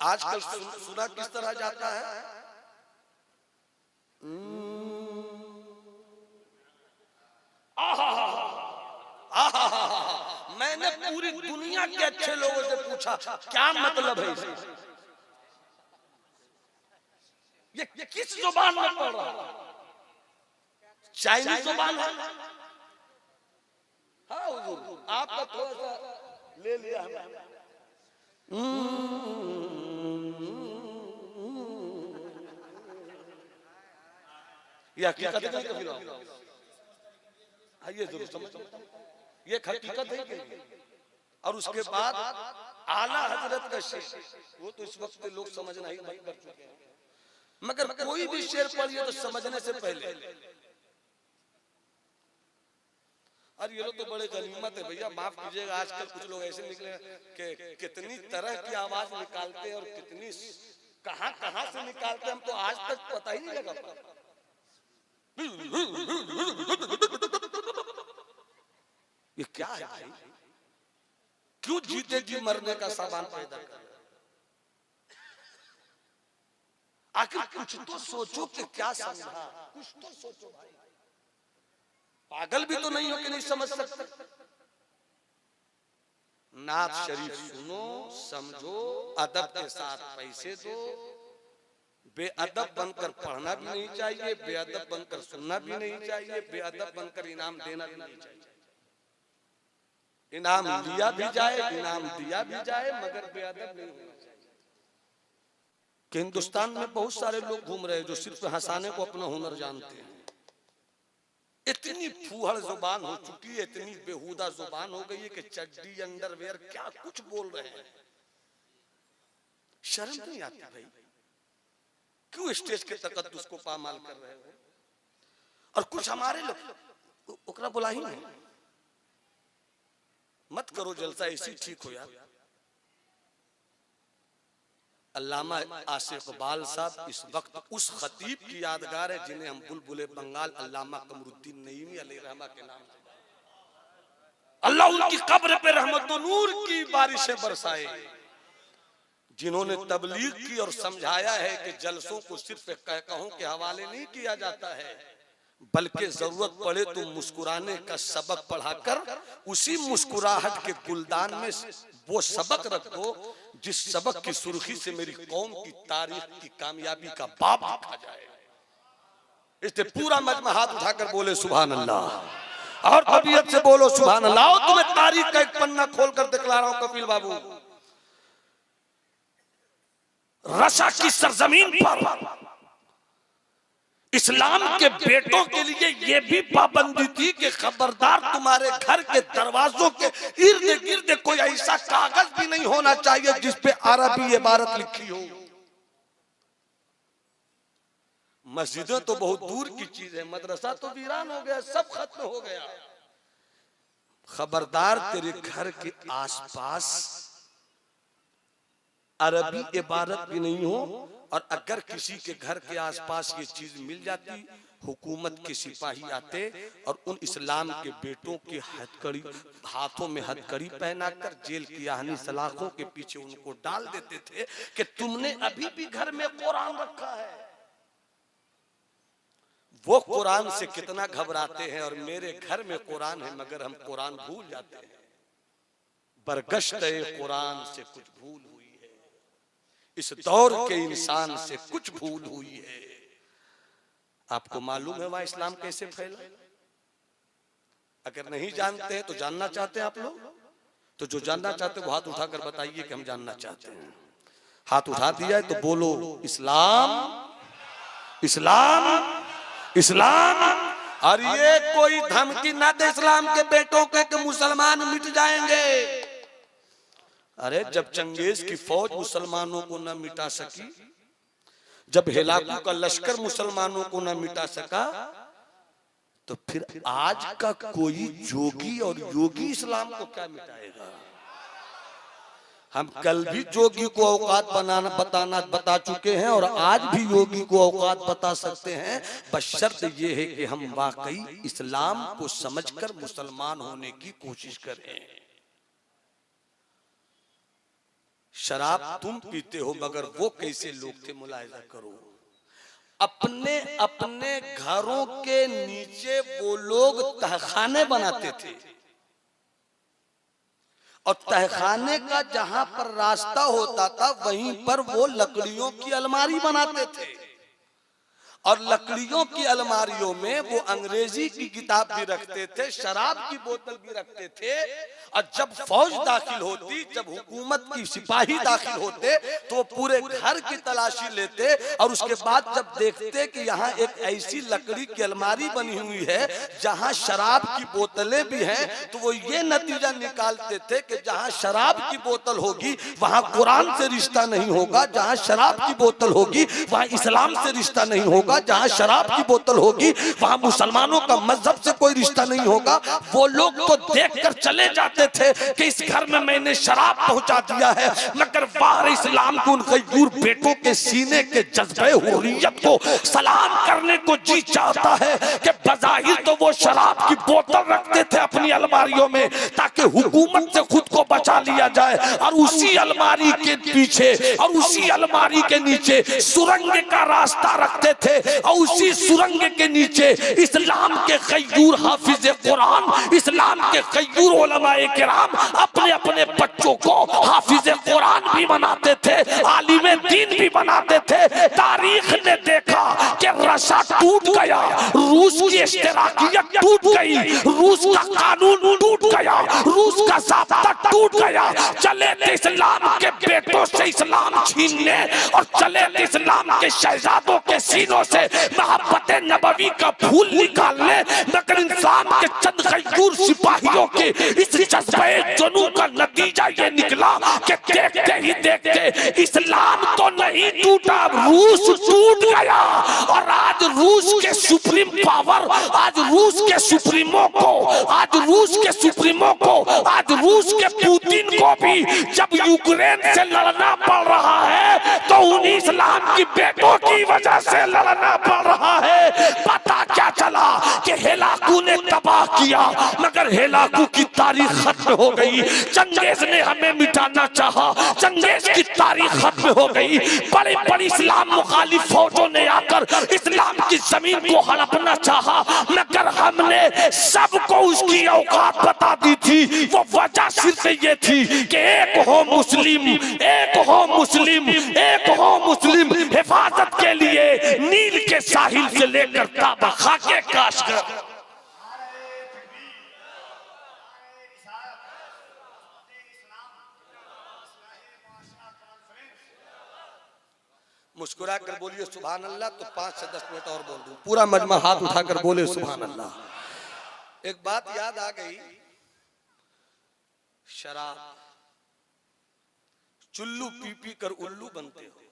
आजकल सुना किस तरह जाता है, मैंने पूरी दुनिया के अच्छे लोगों से पूछा क्या मतलब है इसका? ये किस जुबान में पढ़ रहा है? चाइनीज जुबान है। हाँ हुजूर, आपका थोड़ा सा ले लिया हमने। ये हकीकत है कभी ना, ये जरूर समझ, ये हकीकत है कि नहीं? और उसके बाद आला हजरत का शेर, वो तो इस वक्त लोग समझना ही बंद कर चुके हैं, मगर कोई भी शेर पढ़िए तो समझने से पहले, अरे ये लोग तो बड़े गनीमत है भैया, माफ कीजिएगा, आजकल कुछ लोग ऐसे निकले कि कितनी तरह की आवाज निकालते हैं और कितनी कहां से निकालते हैं, हम तो आज तक पता ही नहीं लगा। ये क्या है भाई? क्यों जीते जी मरने का सामान पैदा कर? आखिर कुछ तो सोचो कि क्या समझा, कुछ तो सोचो भाई। पागल भी तो नहीं हो कि नहीं समझ सकते। नात शरीफ सुनो, समझो, अदब के साथ पैसे दो। बेअदब बनकर पढ़ना भी नहीं चाहिए, बेअदब बनकर सुनना भी नहीं चाहिए, बेअदब बनकर इनाम देना भी नहीं चाहिए। इनाम लिया भी जाए, इनाम दिया भी जाए, मगर बेअदब नहीं होना चाहिए। कि हिंदुस्तान में बहुत सारे लोग घूम रहे हैं जो सिर्फ हंसाने को अपना हुनर जानते हैं। इतनी फूहड़ जुबान हो चुकी है, इतनी बेहुदा जुबान हो गई है कि चड्डी अंडरवेयर क्या कुछ बोल रहे हैं। शर्म नहीं आती भाई? क्यों स्टेज के तकद्दुस को पामाल कर रहे हो? और कुछ हमारे लोग ओकरा बुला ही नहीं, मत करो जलसा, ऐसी ठीक हो यार। अल्लामा आसिफ इकबाल साहब इस वक्त उस खतीब की यादगार है जिन्हें हम बुलबुले बंगाल अल्लामा कमरुद्दीन नईमी अलैहिर्रहमा के नाम से, अल्लाह उनकी कब्र पे रहमत व नूर की बारिशें बरसाए, जिन्होंने तबलीग की और समझाया है कि जलसों को सिर्फ कहकहों के हवाले नहीं किया जाता है, बल्कि जरूरत पड़े तो मुस्कुराने का सबक पढ़ाकर उसी मुस्कुराहट के गुलदान में वो सबक रख दो जिस सबक की सुर्खी से मेरी कौम की तारीख की कामयाबी का बाब लिखा जाए। इसलिए पूरा मजमा हाथ उठाकर बोले सुभान अल्लाह, और तबीयत से बोलो सुभान अल्लाह। तुम्हें तारीख का एक पन्ना खोलकर दिखला रहा हूं कपिल बाबू। रशा की सरजमीन पर इस्लाम के बेटों के लिए यह भी पाबंदी थी कि खबरदार तुम्हारे घर के दरवाजों के इर्द गिर्द कोई ऐसा कागज भी नहीं होना चाहिए जिसपे अरबी इबारत लिखी हो। मस्जिदें तो बहुत दूर की चीज है, मदरसा तो वीरान हो गया, सब खत्म हो गया। खबरदार तेरे घर के आसपास अरबी इबारत भी नहीं हो, और अगर किसी के घर के आसपास ये चीज मिल जाती, हुकूमत के सिपाही आते और उन इस्लाम के बेटों के हथकड़ी हाथों में हथकड़ी पहनाकर जेल की आहनी सलाखों के पीछे उनको डाल देते थे कि तुमने अभी भी घर में कुरान रखा है। वो कुरान से कितना घबराते हैं, और मेरे घर में कुरान है मगर हम कुरान भूल जाते हैं। बरगश्त कुरान से कुछ भूल हुई है, इस दौर के इंसान से कुछ भूल हुई है। आपको मालूम है वहां इस्लाम कैसे फैला? अगर नहीं जानते हैं तो जानना चाहते हैं आप लोग, तो जो जानना चाहते हैं वो हाथ उठाकर बताइए कि हम जानना चाहते हैं। हाथ उठा दिया है तो बोलो इस्लाम, इस्लाम, इस्लाम। और ये कोई धमकी ना दे इस्लाम के बेटों के कि मुसलमान मिट जाएंगे। अरे जब चंगेज की फौज मुसलमानों को न मिटा सकी, जब हिलाकू का लश्कर मुसलमानों को न मिटा सका, तो फिर आज का कोई जोगी और योगी इस्लाम को क्या मिटाएगा? हम कल भी जोगी को औकात बता चुके हैं और आज भी योगी को औकात बता सकते हैं, बशर्त ये है कि हम वाकई इस्लाम को समझकर मुसलमान होने की कोशिश करें। शराब तुम पीते हो मगर वो कैसे लोग थे मुलाहिजा करो। अपने अपने घरों के नीचे वो लोग तहखाने बनाते थे और तहखाने का जहां पर रास्ता होता था वहीं पर वो लकड़ियों की अलमारी बनाते थे और लकड़ियों की अलमारियों में वो अंग्रेजी की किताब भी रखते थे, शराब की बोतल भी रखते थे। और जब फौज दाखिल होती, जब हुकूमत की सिपाही दाखिल होते तो वो पूरे घर की तलाशी लेते और उसके बाद जब देखते कि यहाँ एक ऐसी लकड़ी की अलमारी बनी हुई है जहाँ शराब की बोतलें भी हैं, तो वो ये नतीजा निकालते थे कि जहाँ शराब की बोतल होगी वहाँ कुरान से रिश्ता नहीं होगा, जहाँ शराब की बोतल होगी वहाँ इस्लाम से रिश्ता नहीं होगा, जहां शराब की बोतल होगी वहां मुसलमानों का मजहब से कोई रिश्ता नहीं होगा। वो लोग तो देखकर चले जाते थे कि इस घर में मैंने शराब पहुंचा दिया है, मगर बाहर इस्लाम को उन गयूर बेटों के सीने के जज्बे हुर्रियत को सलाम करने को जी चाहता है कि बज़ाहिर तो वो शराब की बोतल रखते थे अपनी अलमारियों में ताकि हुकूमत से खुद को बचा लिया जाए, और उसी अलमारी के पीछे और उसी अलमारी के नीचे सुरंग का रास्ता रखते थे और उसी सुरंग के नीचे इस्लाम के गयूर हाफिज कुरान, इस्लाम के गयूर उलमाए किराम अपने अपने बच्चों को हाफिज कुरान भी बनाते थे, आलिम दीन भी बनाते थे। तारीख ने देखा कि रशा टूट गया, रूस की इश्तिराकियत टूट गई, रूस का कानून टूट गया, रूस का ज़ाब्ता टूट गया। चले थे इस्लाम के बेटों से इस्लाम छीनने और चले थे इस्लाम के शहजादों के सीनों से मोहब्बत नबवी का फूल निकालने, मगर इंसान के चंद गयूर सिपाहियों के इस जज्बे जुनून का नतीजा ये निकला कि देखते ही देखते इस्लाम तो नहीं टूटा, रूस टूट गया। और आज रूस के सुप्रीम पावर, आज रूस के सुप्रीमो को, आज रूस के सुप्रीमो को, आज रूस के पुतिन को भी जब यूक्रेन से लड़ना पड़ रहा है तो उन्हीं इस्लाम की बेटों की वजह से लड़ना पड़ रहा है। पता क्या चला कि हेलाकू ने तबाह किया मगर हेलाकू की तारीख खत्म हो गई। चंगेज ने हमें मिटाना चाहा, चंगेज की तारीख खत्म हो गई। बड़ी बड़ी इस्लाम मुखालिफ फौजों ने आकर इस्लाम की जमीन को हड़पना चाहा, मगर हमने सबको उसकी औकात बता दी थी। वो वजह सिर्फ ये थी कि एक हो मुस्लिम, एक हो मुस्लिम, एक हो मुस्लिम, हिफाजत के लिए नील के साहिल से लेकर ताबा खाके काशगर। मुस्कुरा कर बोलिए सुभान अल्लाह, तो 5 से 10 मिनट और बोल दूं। पूरा मजमा हाथ उठाकर बोले सुभान अल्लाह। एक बात याद आ गई, शराब, चुल्लू पी पी कर उल्लू बनते हो,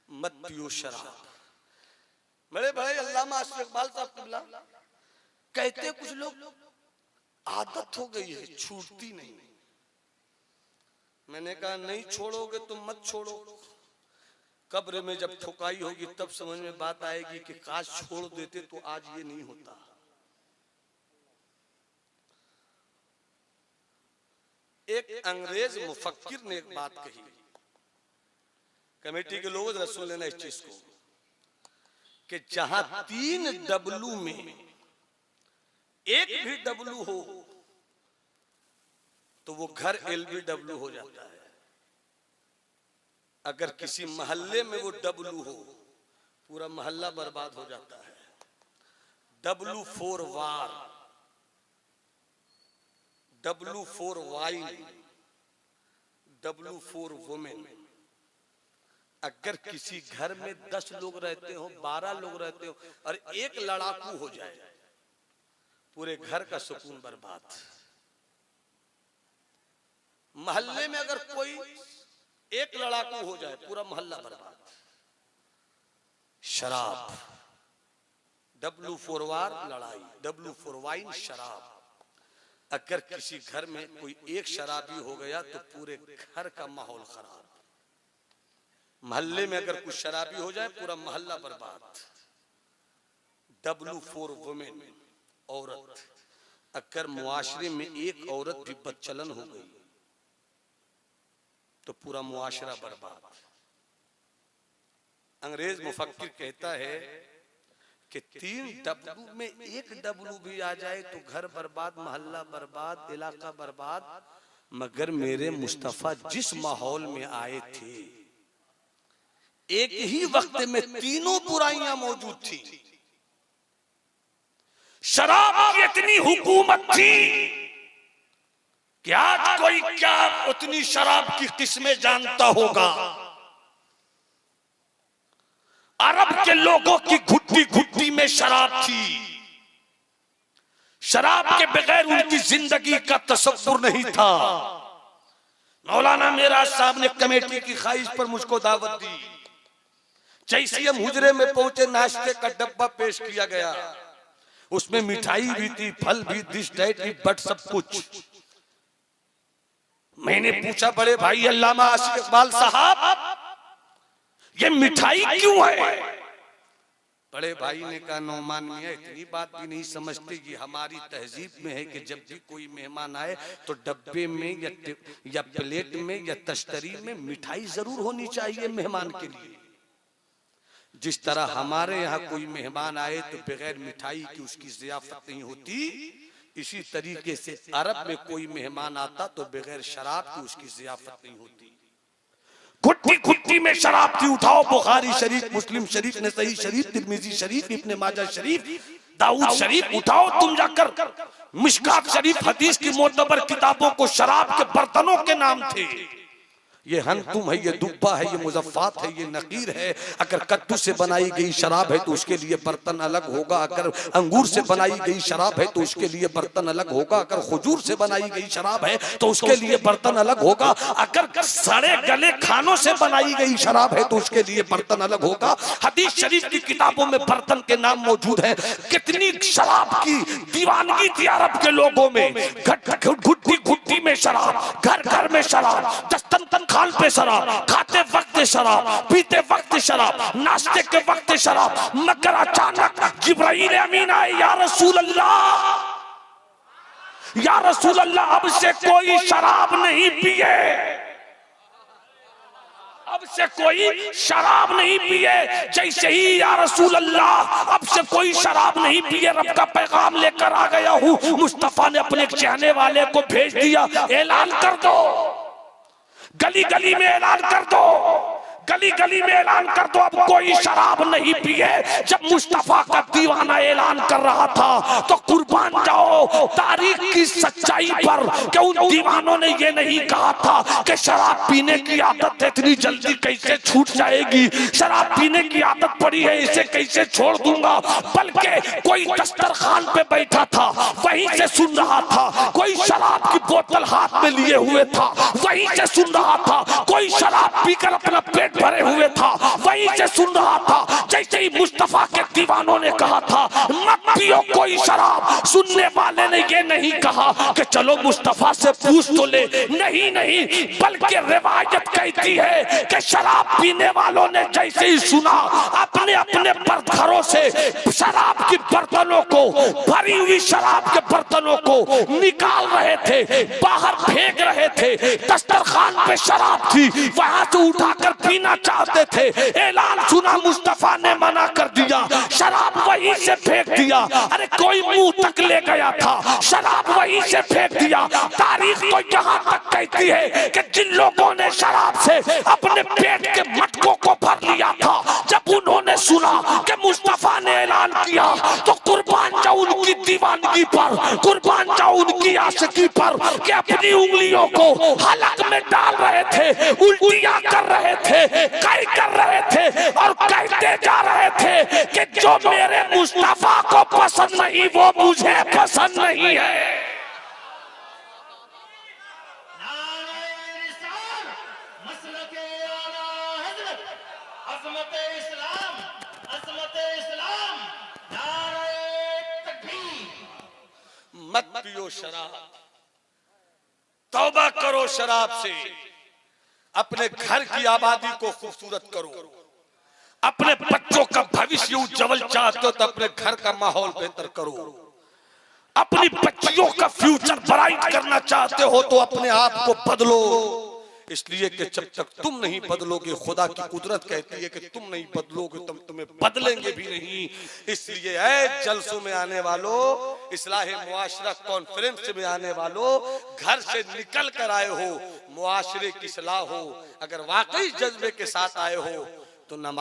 मत पियो शराब। मेरे भाई अल्लामा आसिफ इकबाल साहब किबला कहते कुछ लोग आदत हो गई है, छूटती नहीं। मैंने कहा नहीं छोड़ोगे तो मत छोड़ो, कब्र में जब ठुकाई होगी तब समझ में बात आएगी कि काश छोड़ देते तो आज ये नहीं होता। एक अंग्रेज मुफक्किर ने एक बात कही, कमेटी के लोगों जरा सुन लेना इस चीज को, कि जहां 3 डब्लू में एक भी डब्लू हो तो वो घर LBW हो जाता है। अगर किसी मोहल्ले में वो डब्लू हो पूरा मोहल्ला बर्बाद हो जाता है। W for war, W for wine, W for women. अगर किसी घर में 10 लोग रहते हो, 12 लोग रहते हो और एक लड़ाकू हो जाए पूरे घर का सुकून बर्बाद। मोहल्ले में अगर कोई एक लड़ाकू हो जाए पूरा मोहल्ला बर्बाद। शराब, W for वार लड़ाई, W for वाइन शराब। अगर किसी घर में कोई एक शराबी हो गया तो पूरे घर का माहौल खराब। मोहल्ले में अगर कुछ शराबी हो जाए पूरा मोहल्ला बर्बाद। W for वुमेन औरत। अगर मुआशरे में एक औरत भी बदचलन हो गई तो पूरा मुआशरा बर्बाद। अंग्रेज मुफक्किर कहता है कि 3 डब्लू में 1 डब्लू भी आ जाए तो घर बर्बाद, मोहल्ला बर्बाद, इलाका बर्बाद। मगर मेरे मुस्तफा जिस माहौल में आए थे, एक ही वक्त में तीनों बुराइयां मौजूद थी। शराब की इतनी हुकूमत थी कि आज कोई क्या उतनी शराब की किस्में जानता होगा। अरब के लोगों की घुट्टी घुट्टी में शराब थी। शराब के बगैर उनकी जिंदगी का तसव्वुर नहीं था। मौलाना मेराज साहब ने कमेटी की ख्वाहिश पर मुझको दावत दी। जैसे हम हुजरे में पहुंचे, नाश्ते का डब्बा पेश किया गया। उसमें मिठाई भी थी, फल भी, डिश डाइट भी, बट सब कुछ। मैंने पूछा, बड़े भाई अल्लामा आसिफ इकबाल साहब, ये मिठाई क्यों है? बड़े भाई ने कहा, नौमान मियां इतनी बात भी नहीं समझते। ये हमारी तहजीब में है कि जब भी कोई मेहमान आए तो डब्बे में या प्लेट में या तश्तरी में मिठाई जरूर होनी चाहिए मेहमान के लिए। जिस तरह हमारे यहाँ कोई मेहमान आए तो बगैर मिठाई की उसकी ज़ियाफत नहीं होती, इसी तरीके से अरब में कोई मेहमान आता तो बगैर शराब की उसकी ज़ियाफत नहीं होती। घुट्टी घुट्टी में शराब थी। उठाओ बुखारी शरीफ, मुस्लिम शरीफ, नसई शरीफ, तिर्मिजी शरीफ, इब्ने माजा शरीफ, दाऊद शरीफ, उठाओ तुम जाकर। मिशकात शरीफ हदीस की मोतबर किताबों को शराब के बर्तनों के नाम थे। ये हंतुम है, ये दुब्बा है, ये मुजफ्फात है, ये नकीर है। अगर कद्दू से बनाई गई शराब है तो उसके लिए बर्तन अलग होगा। अगर अंगूर से बनाई गई शराब है तो उसके लिए बर्तन अलग होगा। अगर खजूर से बनाई गई शराब है तो उसके लिए बर्तन अलग होगा। अगर सड़े गले खानों से बनाई गई शराब है तो उसके लिए बर्तन अलग होगा। हदीस शरीफ की किताबों में बर्तन के नाम मौजूद है। कितनी शराब की दीवानगी थी अरब के लोगों में। घुट्टी घुट्टी में शराब, घर घर में शराब, दस्तन खान पे शराब, खाते वक्त शराब, पीते वक्त शराब, नाश्ते के वक्त शराब। मगर अचानक जिब्राइल अमीन आए, या रसूल अल्लाह, या रसूल अल्लाह, अब से कोई शराब नहीं पिए, अब से कोई शराब नहीं पिए। जैसे ही या रसूल अल्लाह अब से कोई शराब नहीं पिए, रब का पैगाम लेकर आ गया हूँ। मुस्तफा ने अपने चाहने वाले को भेज दिया, ऐलान कर दो, गली गली में ऐलान कर दो, गली गली में ऐलान कर दो, अब कोई शराब नहीं पिए। जब मुस्तफा का दीवाना ऐलान कर रहा था तो कुर्बान जाओ तारीख की सच्चाई पर कि उन दीवानों ने ये नहीं कहा था कि शराब पीने की आदत है, इतनी जल्दी कैसे छूट जाएगी, शराब पीने की आदत पड़ी है, इसे कैसे छोड़ दूंगा। बल्कि कोई दस्तरखान पे बैठा था, वहीं से सुन रहा था। कोई शराब की बोतल हाथ में लिए हुए था, वहीं से सुन रहा था। कोई शराब पीकर अपना पेट भरे हुए था, वहीं से सुन रहा था। जैसे ही मुस्तफा के दीवानों ने कहा था मत पियो कोई शराब, सुनने वाले ने ये नहीं कहा कि चलो मुस्तफा से पूछ तो ले, नहीं नहीं, बल्कि रिवायत कहती है कि शराब पीने वालों ने जैसे ही सुना अपने अपने घरों से शराब की बर्तनों को, भरी हुई शराब के बर्तनों को निकाल रहे थे, बाहर फेंक रहे थे। दस्तरखान पे शराब थी, वहां से उठाकर पीना चाहते थे। ऐलान सुना, मुस्तफा ने मना कर दिया, शराब वहीं से फेंक दिया। अरे कोई मुंह तक ले गया था, शराब वहीं से फेंक दिया। तारीख तो यहाँ तक कहती है कि जिन लोगों ने शराब से अपने पेट के मटकों को भर लिया था, जब उन्होंने सुना कि मुस्तफा ने ऐलान किया तो कुर्बान जाओ उनकी दीवानगी पर, कुर्बान जाओ उनकी आशिकी पर कि अपनी उंगलियों को हलक में डाल रहे थे, उल्टियां कर रहे थे, कई कर रहे थे और कहते जा रहे थे कि जो मेरे मुस्तफा को पसंद नहीं वो मुझे पसंद नहीं है। मत पियो शराब, तौबा करो शराब से, अपने घर की आबादी को खूबसूरत करो, अपने बच्चों का भविष्य उज्जवल चाहते हो तो अपने घर का माहौल बेहतर करो, अपनी बच्चियों का फ्यूचर ब्राइट करना चाहते हो तो अपने आप को बदलो। इसलिए कि जब तक तुम नहीं बदलोगे, खुदा की कुदरत कहती है कि तुम नहीं बदलोगे तुम तुम्हें बदलेंगे भी नहीं। इसलिए ऐ जलसों में आने वालों, इस्लाह मुआशरा कॉन्फ्रेंस में आने वालों, घर से निकल कर आए हो, मुआशरे की इस्लाह हो, अगर वाकई जज्बे के साथ आए हो तो नमाज